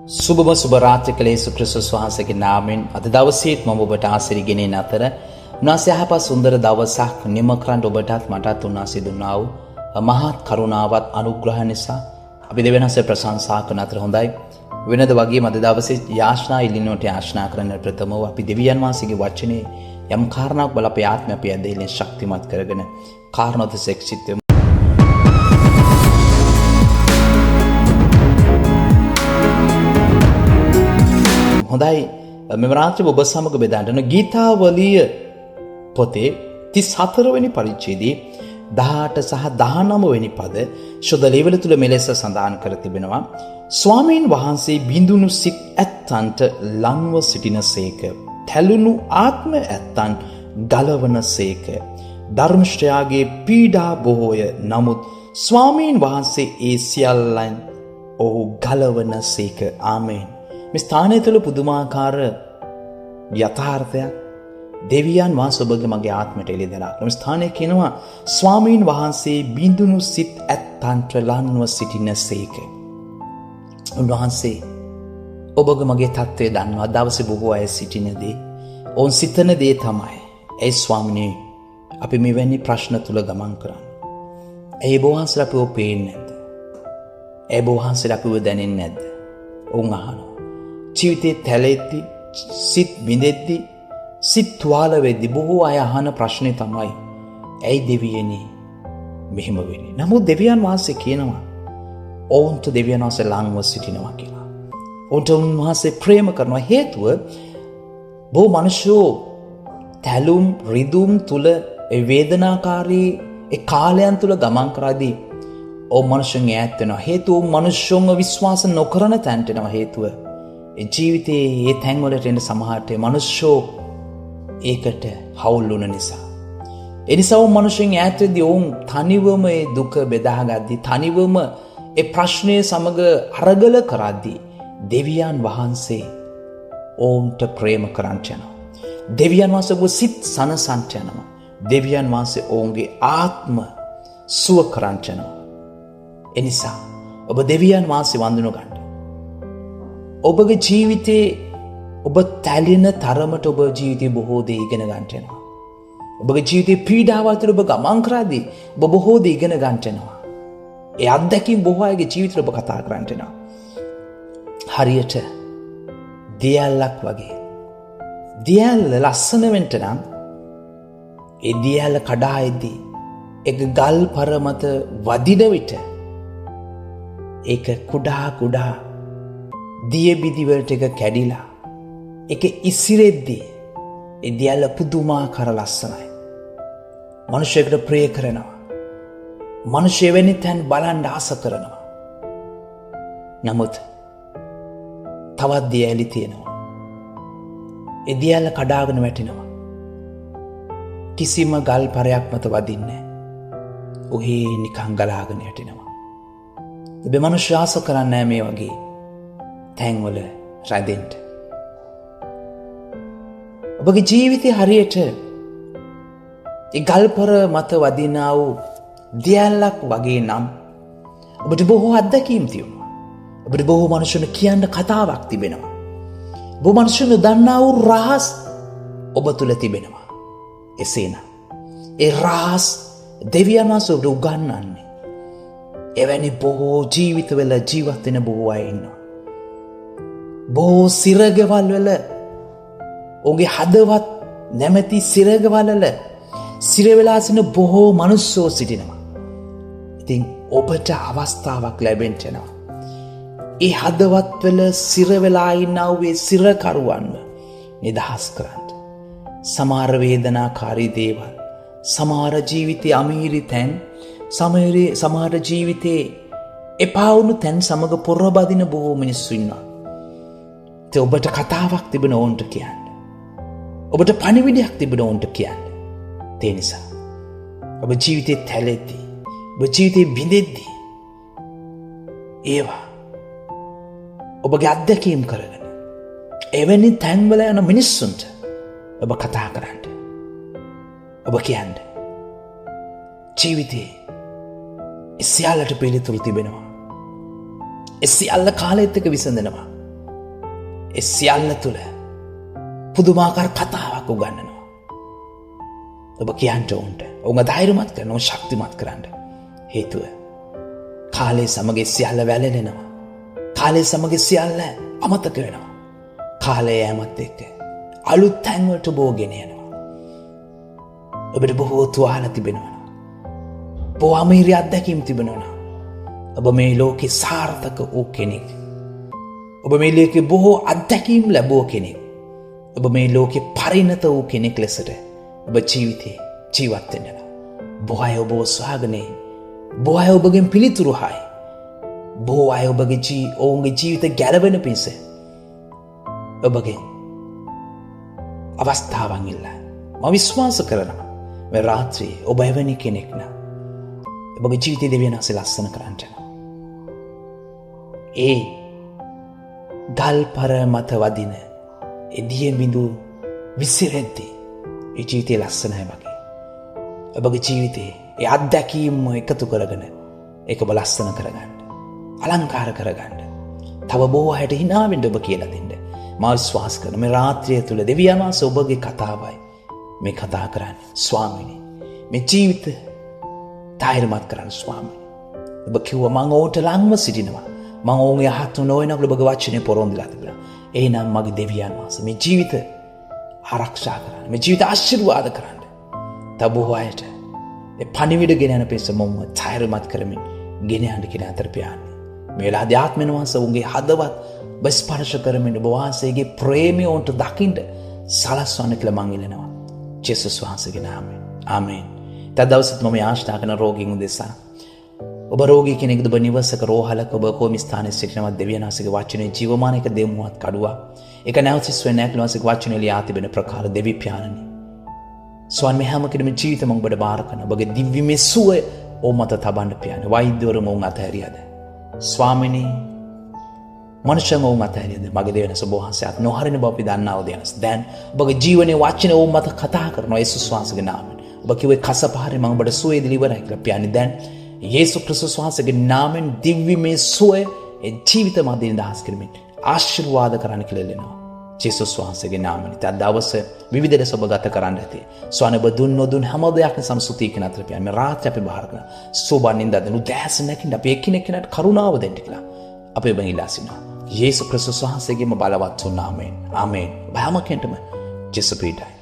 සුබම සුබ රාත්‍රී කළ යේසුස් ක්‍රිස්තුස් වහන්සේගේ නාමයෙන් අද දවසේත් මම ඔබට ආශිර්වාදගෙන අතර උන්වහන්සේ යහපත් සුන්දර දවසක් නිම කරන්න ඔබටත් මටත් උන්වහන්සේ දුන්නා වූ මහත් කරුණාවත් අනුග්‍රහ නිසා අපි දෙවියන්සේ ප්‍රශංසා කරන අතර හොඳයි වෙනද වගේම අද දවසේ යාඥා ඉල්ලීමට යාඥා කරන ප්‍රථමව අපි දෙවියන් වහන්සේගේ වචනේ යම් කාරණාවක් බල අපේ ආත්මය අපි ඇදහිල්ලෙන් ශක්තිමත් කරගෙන කාරණාවත සෙක්සිත හොඳයි මෙම රාත්‍රියේ ඔබ සමග බෙදාගන්න ගීතාවලිය පොතේ 34 වෙනි පරිච්ඡේදයේ 18 සහ 19 වෙනි පද ශුද්ධ ලේවල තුල මෙලෙස සඳහන් කර තිබෙනවා. ස්වාමීන් වහන්සේ බිඳුණු සිත් ඇත්තන්ට ලන්ව සිටිනසේක. තැළුණු ආත්ම ඇත්තන් ගලවනසේක. ධර්මශ්‍රයාගේ පීඩා බොහෝය. නමුත් ස්වාමීන් වහන්සේ ඒ සියල්ලන් ඔහු ගලවනසේක. ආමේන්. මේ ස්ථානය තුළ පුදුමාකාර යථාර්ථයක් දෙවියන් වහන්සේ ඔබගේ මගේ ආත්මයට එළිදලා. මේ ස්ථානයේ කියනවා ස්වාමීන් වහන්සේ බිඳුණු සිත් ඇත්තන්ට ලන්ව සිටිනසේක. උන්වහන්සේ ඔබගේ මගේ තත්ත්වය දන්නවා. දවසේ බොහෝ අය සිටිනදී ඔවුන් සිතන දේ තමයි ඒ ස්වාමිනේ අපි මෙවැනි ප්‍රශ්න තුල ගමන් කරන්නේ. ඒ බොහන්සලා අපිව පේන්නේ නැද්ද? ඒ බොහන්සලා අපිව දැනෙන්නේ නැද්ද? ඔවුන් අහනවා. ජීවිතේ තැලෙද්දි සිත් බිඳෙද්දි සිත් තුවාල වෙද්දි බොහෝ අය අහන ප්‍රශ්නේ තමයි ඇයි දෙවියනේ මෙහෙම වෙන්නේ? නමුත් දෙවියන් වහන්සේ කියනවා ඔවුන්ට දෙවියන් වහන්සේ ළඟව සිටිනවා කියලා. ඔවුන්ට උන්වහන්සේ ප්‍රේම කරනවා. හේතුව බොහෝ මිනිස්සු තැලුම් රිදුම් තුල ඒ වේදනාකාරී ඒ කාලයන් තුල ගමන් කරද්දී ඔවුන් මිනිස්සුන් ඈත් වෙනවා. හේතුව මිනිස්සුන්ව විශ්වාස නොකරන තැනට යනවා. හේතුව ඒ ජීවිතයේ ඒ තැන්වලට එන සමහරට මිනිස්සු ඒකට හවුල් වුණ නිසා. ඒ නිසා ඔවුන් මිනිස්සුන් ඈත් වෙද්දී ඔවුන් තනිවම ඒ දුක බෙදාගද්දී තනිවම ඒ ප්‍රශ්නය සමග අරගල කරද්දී දෙවියන් වහන්සේ ඔවුන්ට ප්‍රේම කරන්ට යනවා. දෙවියන් වහන්සේ ඔබ සිත් සනසන්ට යනවා. දෙවියන් වහන්සේ ඔවුන්ගේ ආත්ම සුව කරන්ට යනවා. ඒ නිසා ඔබ දෙවියන් වහන්සේ වඳිනු ගන්න. ඔබගේ ජීවිතේ ඔබ තැලෙන තරමට ඔබ ජීවිතේ බොහෝ දේ ඉගෙන ගන්නට යනවා. ඔබගේ ජීවිතේ පීඩාවල් තුළ ඔබ ගමන් කරද්දී ඔබ බොහෝ දේ ඉගෙන ගන්නට යනවා. ඒ අත්දැකීම් බොහෝ අයගේ ජීවිතවල ඔබ කතා කරන්නට යනවා. හරියට දියැලක් වගේ. දියැල ලස්සන වෙන්න නම් ඒ දියැල කඩා එද්දී එක ගල් පර මත වදින විට ඒක කුඩා දිය බිදි වලට එක කැඩිලා ඒක ඉසිරෙද්දී ඒ දියැල පුදුමාකාර ලස්සනයි. මිනිසෙකුට ප්‍රේ කරනවා. මිනිස්සු වෙන තැන් බලන් ආස කරනවා. නමුත් තවත් දියැලි තියෙනවා. ඒ දියැල කඩාගෙන වැටෙනවා. කිසිම ගල් පරයක් මත වදින්නේ නැහැ. ඔහේ නිකන් ගලාගෙන යටිනවා. මේ මිනිස්සු ආස කරන්නේ මේ වගේ තැන්වල රැඳෙන්න. ඔබගේ ජීවිතේ හරියට ඒ ගල්පර මත වදිනා වූ දියැලක් වගේ නම් ඔබට බොහෝ අත්දැකීම් තියෙනවා. ඔබට බොහෝ මිනිසුන්ට කියන්න කතාවක් තිබෙනවා. බොහෝ මිනිසුන්ට දන්නා වූ රහස් ඔබ තුල තිබෙනවා. එසේනම් ඒ රහස් දෙවියන් වහන්සේ ඔබට උගන්වන්නේ. එවැනි බොහෝ ජීවිතවල ජීවත් වෙන බොහෝ අය ඉන්නවා. බොහෝ සිරගවල් වල ඔහුගේ හදවත් නැමැති සිරගවල් වල සිරවෙලා සිටින බොහෝ මිනිස්සු සිටිනවා. ඉතින් ඔබට අවස්ථාවක් ලැබෙන්න යනවා. ඒ හදවත් වල සිරවෙලා ඉන්නා වූ සිරකරුවන්ව නිදහස් කරන්න. සමහර වේදනාකාරී දේවල්, සමහර ජීවිතයේ අමීරි තැන්, සමහර ජීවිතයේ එපා වුණු තැන් සමග පොරබදින බොහෝ මිනිස්සු ඉන්නවා. ඔබට කතාවක් තිබෙන ඕන්ට කියන්න. ඔබට පණිවිඩයක් තිබෙන ඕන්ට කියන්න. ඒ නිසා ඔබ ජීවිතේ තැලෙද්දී, ඔබ ජීවිතේ බිඳෙද්දී ඒවා ඔබගේ අත්දැකීම් කරගෙන එවැනි තැන්වල යන මිනිස්සුන්ට ඔබ කතා කරන්න. ඔබ කියන්න. ජීවිතේ සියල්ලට පිළිතුරු තිබෙනවා. සියල්ල කාලයත් එක්ක විසඳනවා. ඒ සියල්ල තුළ පුදුමාකාර කතාවක් උගන්වනවා. ඔබ කියන්න උන්ට ඔවුන් ධෛර්යමත් කරනවා, ශක්තිමත් කරන්න. හේතුව කාලේ සමග සියල්ල වැළලෙනවා. කාලේ සමග සියල්ල අමතක වෙනවා. කාලය යෑමත් එක්ක අලුත් තැන්වලට බෝගෙන යනවා. ඔබට බොහෝ තුවාල තිබෙනවා. බොහෝ අමීරි අත්දැකීම් තිබෙනවා. ඔබ මේ ලෝකේ සාර්ථක වූ කෙනෙක්. ඔබ මේ ලෝකේ බොහෝ අත්දැකීම් ලැබුව කෙනෙක්. ඔබ මේ ලෝකේ පරිණත වූ කෙනෙක් ලෙසට ඔබ ජීවිතේ ජීවත් වෙන්න. බොහෝ අය ඔබව සොයාගෙන, බොහෝ අය ඔබගෙන් පිළිතුරු හයි. බොහෝ අය ඔවුන්ගේ ජීවිත ගැලවෙන පිණිස ඔබගෙන් අවස්ථාවන් ඉල්ලා. මම විශ්වාස කරනවා මේ රාත්‍රියේ ඔබ එවැනි කෙනෙක් නම් ඔබගේ ජීවිතේ දෙවියන් වහන්සේ ලස්සන කරන්න. ඒ ගල්පර මත වදින එදිය බිඳු විසිරෙද්දී ඒ ජීවිතේ ලස්සනයි වගේ. ඔබගේ ජීවිතේ ඒ අත්දැකීම් එකතු කරගෙන ඒක ඔබ ලස්සන කරගන්න, අලංකාර කරගන්න. තව බොහෝ අයට hina වෙන්න ඔබ කියලා දෙන්න. මා විශ්වාස කරන මේ රාත්‍රිය තුල දෙවියන් වහන්සේ ඔබගේ කතාවයි මේ කතා කරන්නේ. ස්වාමීනි, මේ ජීවිත ධෛර්යමත් කරන්න ස්වාමීනි. ඔබ කිව්වා මම ඕට ලංව සිටිනවා. මම ඔවුන්ගේ හත් නොවනකොට ඔබගේ වචනේ පොරොන්දුලා තිබුණා. එහෙනම් මගේ දෙවියන් වහන්සේ මේ ජීවිත ආරක්ෂා කරන්න, මේ ජීවිත ආශිර්වාද කරන්න. තව බොහෝ අයට ඒ පණිවිඩ ගෙන යන පිස මොම ධෛර්යමත් කරමින් ගෙන යන්න කියන අතර පියාන්නේ. මේ වෙලාවදී ආත්මෙන් වහන්සේ උන්ගේ හදවත් ස්පර්ශ කරමින් ඔබ වහන්සේගේ ප්‍රේමය උන්ට දකින්න සලස්වන්න කියලා මං ඉල්ලනවා. ජේසුස් වහන්සේගේ නාමයෙන්. ආමේන්. තව දවසත් මම ආශා කරන රෝගීන් උදෙසා ඔබ රෝගී කෙනෙක්ද, ඔබ නිවසක රෝහලක, ඔබ කොහොම ස්ථානයේ සිටිනවද, දෙවියන් වහන්සේගේ වචනේ ජීවමාන එක දෙමුවත් කඩුවා. ඒක නැවතිස් වෙන්නේ නැහැ කියලා වහන්සේගේ වචනේ ලියා තිබෙන ප්‍රකාර දෙවි පියාණනි. ස්වාමී මේ හැම කෙනෙකුම ජීවිතම ඔබට බාර කරන ඔබගේ දිව්‍යමය සුවය ඔබ මත තබන්න පියාණනි. වෛද්‍යවරුම ඔවුන් අතහැරියද? ස්වාමිනී මනුෂ්‍යයන් ඔවුන් අතහැරියද? මගේ දෙවියන් ඔබ වහන්සේ අත් නොහරින බව අපි දන්නා වූ දෙයන්ස්. දැන් ඔබගේ ජීවනයේ වචනේ ඔවුන් මත කතා කරනවා යේසුස් වහන්සේගේ නාමයෙන්. ඔබ කිව්වේ කසපහරේ මම ඔබට සුවය දිලිවරයි කියලා පියාණනි. දැන් යේසුස් ක්‍රිස්තුස් වහන්සේගේ නාමයෙන් දිව්‍යමය සුවය ඒ ජීවිත මැදින් දහස් කරමින් ආශිර්වාද කරන්න කියලා එළෙනවා. ජේසුස් වහන්සේගේ නාමයෙන්. තත් දවස විවිධ දේ ඔබ ගත කරන්න ඇති. ස්වාමී ඔබ දුන් නොදුන් හැම දෙයක්ම සම්සුති කියන අතර පියාණනි. මේ රාත්‍රිය අපි බාර කරන සෝබානින්ද දෙනු දැස නැකින් අපි එකිනෙකට කරුණාව දෙන්න කියලා අපි ඔබෙන් ඉල්ලා සිටිනවා. යේසුස් ක්‍රිස්තුස් වහන්සේගේම බලවත් නාමයෙන්. ආමේන්. බෑම කෙන්ටම ජෙසු පීඩයි.